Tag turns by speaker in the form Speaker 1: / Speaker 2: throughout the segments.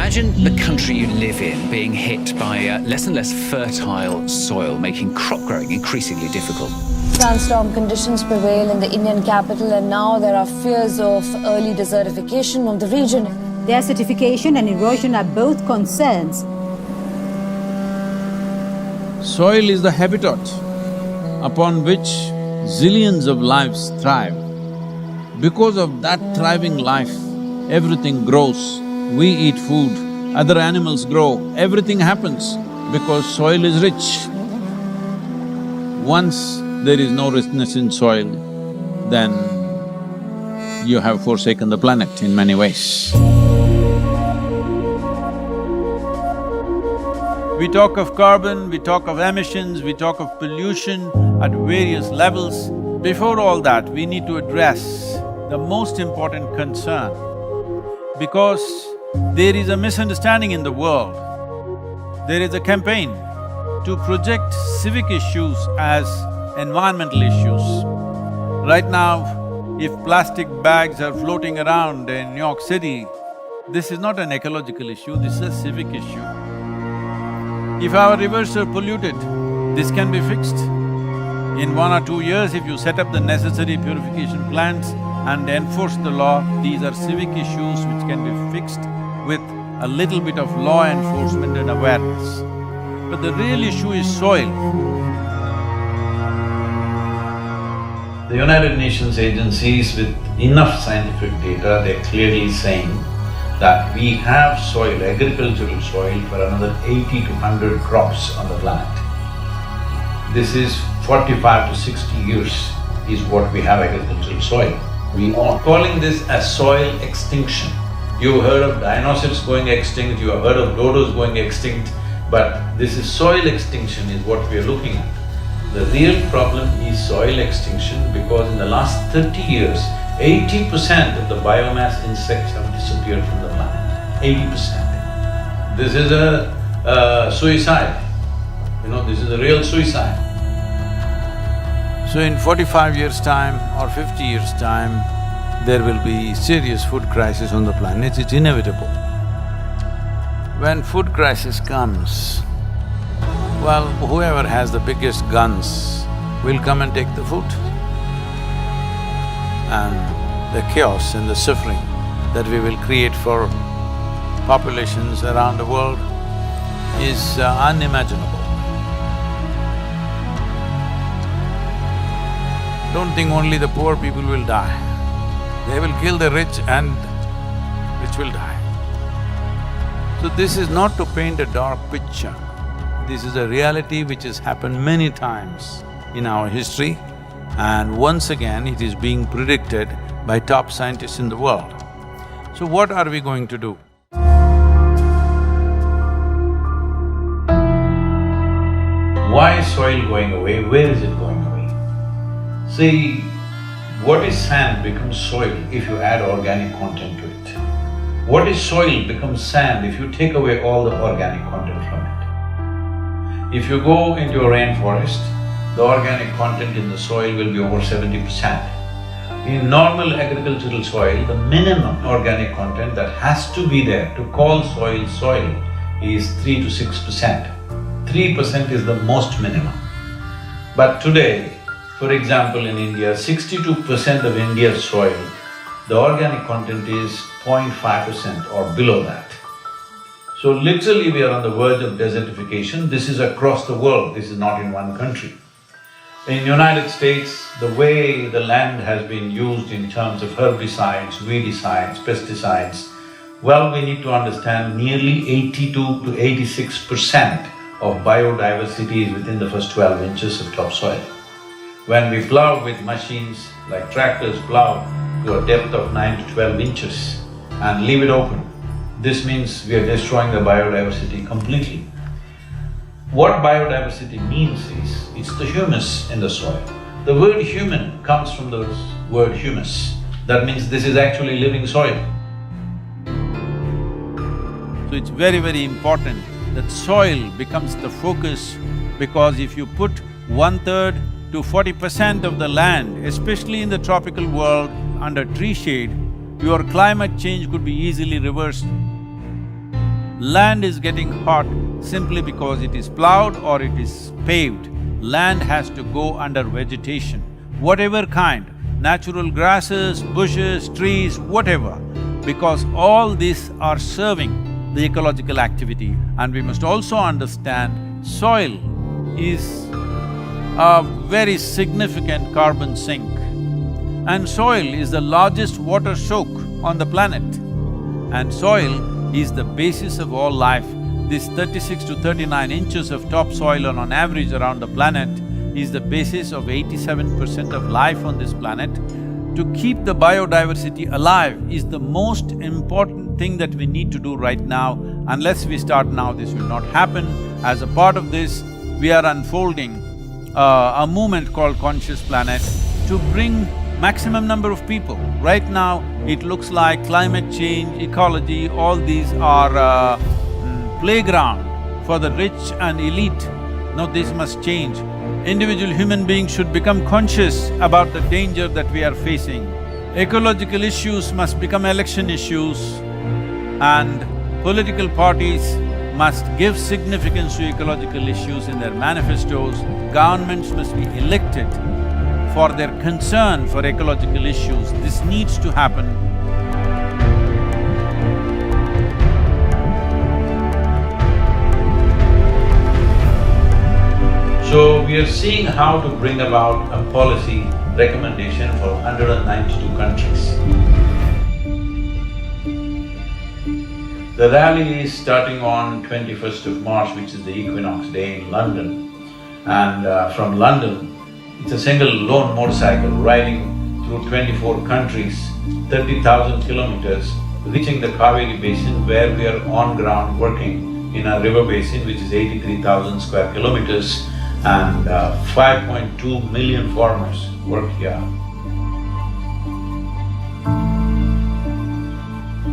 Speaker 1: Imagine the country you live in being hit by less and less fertile soil, making crop growing increasingly difficult.
Speaker 2: Sandstorm conditions prevail in the Indian capital, and now there are fears of early desertification of the region.
Speaker 3: Desertification and erosion are both concerns.
Speaker 4: Soil is the habitat upon which zillions of lives thrive. Because of that thriving life, everything grows. We eat food, other animals grow, everything happens because soil is rich. Once there is no richness in soil, then you have forsaken the planet in many ways. We talk of carbon, we talk of emissions, we talk of pollution at various levels. Before all that, we need to address the most important concern, because there is a misunderstanding in the world. There is a campaign to project civic issues as environmental issues. Right now, if plastic bags are floating around in New York City, this is not an ecological issue, this is a civic issue. If our rivers are polluted, this can be fixed. In 1 or 2 years, if you set up the necessary purification plants and enforce the law, these are civic issues which can be fixed with a little bit of law enforcement and awareness. But the real issue is soil.
Speaker 5: The United Nations agencies with enough scientific data, they're clearly saying that we have soil, agricultural soil for another 80 to 100 crops on the planet. This is 45 to 60 years is what we have agricultural soil. We are calling this as soil extinction. You've heard of dinosaurs going extinct, you have heard of dodos going extinct, but this is soil extinction is what we are looking at. The real problem is soil extinction because in the last 30 years, 80% of the biomass insects have disappeared from the planet, 80%. This is a suicide, this is a real suicide. So in 45 years' time or 50 years' time, there will be serious food crisis on the planet, it's inevitable. When food crisis comes, well, whoever has the biggest guns will come and take the food. And the chaos and the suffering that we will create for populations around the world is unimaginable. Don't think only the poor people will die. They will kill the rich and rich will die. So this is not to paint a dark picture. This is a reality which has happened many times in our history, and once again it is being predicted by top scientists in the world. So what are we going to do? Why is soil going away? Where is it going away? See, what is sand becomes soil if you add organic content to it. What is soil becomes sand if you take away all the organic content from it. If you go into a rainforest, the organic content in the soil will be over 70%. In normal agricultural soil, the minimum organic content that has to be there to call soil soil is 3 to 6%. 3% is the most minimum. But today, for example, in India, 62% of India's soil, the organic content is 0.5% or below that. So literally we are on the verge of desertification. This is across the world, this is not in one country. In United States, the way the land has been used in terms of herbicides, weedicides, pesticides, well, we need to understand nearly 82 to 86% of biodiversity is within the first 12 inches of topsoil. When we plow with machines like tractors plow to a depth of 9 to 12 inches and leave it open, this means we are destroying the biodiversity completely. What biodiversity means is, it's the humus in the soil. The word human comes from the word humus. That means this is actually living soil.
Speaker 4: So it's very, very important that soil becomes the focus, because if you put 1/3 to 40% of the land, especially in the tropical world, under tree shade, your climate change could be easily reversed. Land is getting hot simply because it is plowed or it is paved. Land has to go under vegetation, whatever kind, natural grasses, bushes, trees, whatever, because all these are serving the ecological activity. And we must also understand soil is a very significant carbon sink. And soil is the largest water soak on the planet. And soil is the basis of all life. This 36 to 39 inches of topsoil on average around the planet is the basis of 87% of life on this planet. To keep the biodiversity alive is the most important thing that we need to do right now. Unless we start now, this will not happen. As a part of this, we are unfolding a movement called Conscious Planet to bring maximum number of people. Right now, it looks like climate change, ecology, all these are playground for the rich and elite. No, this must change. Individual human beings should become conscious about the danger that we are facing. Ecological issues must become election issues, and political parties must give significance to ecological issues in their manifestos. Governments must be elected for their concern for ecological issues. This needs to happen.
Speaker 5: So we are seeing how to bring about a policy recommendation for 192 countries. The rally is starting on 21st of March, which is the equinox day in London. And from London, it's a single lone motorcycle riding through 24 countries, 30,000 kilometers, reaching the Kaaveri basin where we are on ground working in a river basin which is 83,000 square kilometers, and 5.2 million farmers work here.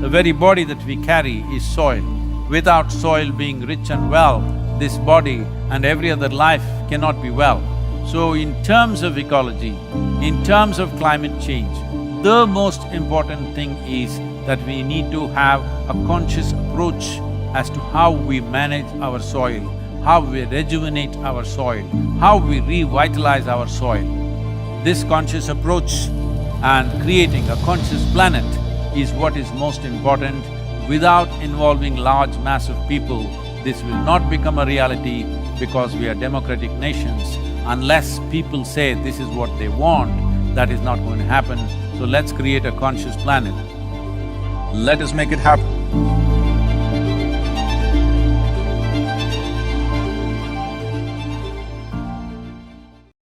Speaker 4: The very body that we carry is soil. Without soil being rich and well, this body and every other life cannot be well. So in terms of ecology, in terms of climate change, the most important thing is that we need to have a conscious approach as to how we manage our soil, how we rejuvenate our soil, how we revitalize our soil. This conscious approach and creating a conscious planet is what is most important. Without involving large mass of people, this will not become a reality because we are democratic nations. Unless people say this is what they want, that is not going to happen. So let's create a conscious planet. Let us make it happen.